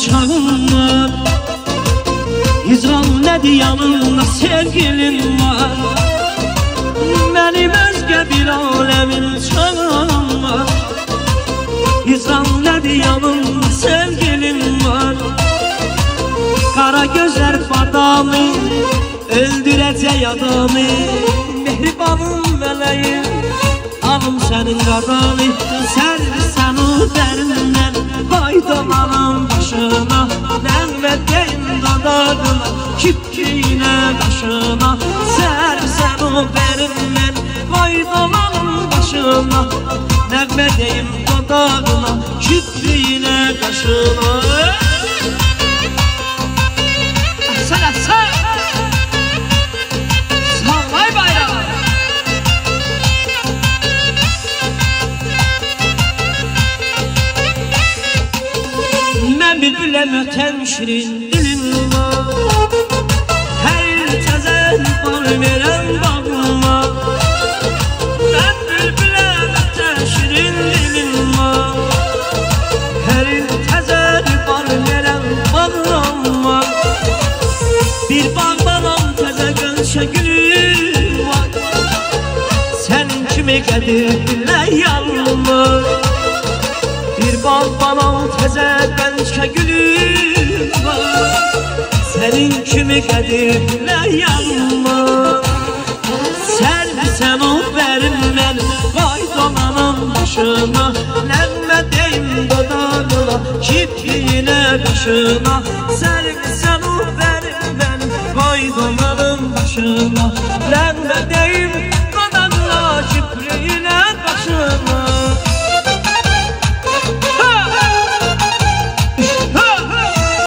çağım var. Hicran nədir yanında sevgilim var. Mənim özgə bir aləmin çağım var. Hicran nədir yanında sevgilim var. Kara gözler badamı öldürəcək adamı. Mehribanım mələyim alım sənin qadanı. Sərsən o dərindən qaydalanım başına. Nəğmədəyim dadadına kipkiyinə qaşına. Sərsən o dərindən qaydalanım başına. Nəğmədəyim dadadına kipkiyinə qaşına. Bülbüləm ötən şirin dilim var. Hər il təzən bar verən bağıma. Mən bülbüləm ötən şirin dilim var. Hər il təzən bar verən bağıma. Bir bağbalam təzə gönçə gülüm var. Sənin kimi qədirlə yanıma. Bir bağbalam təzə gönçə gülüm var. Sənin kimi qədirlə yanıma. Sərsən o bərim mən qaydalanam başına. Nəğmə deyim dodağına kipkiyinə qaşına. Sərsən o bərim mən qaydalanam başına. Nəğmə deyim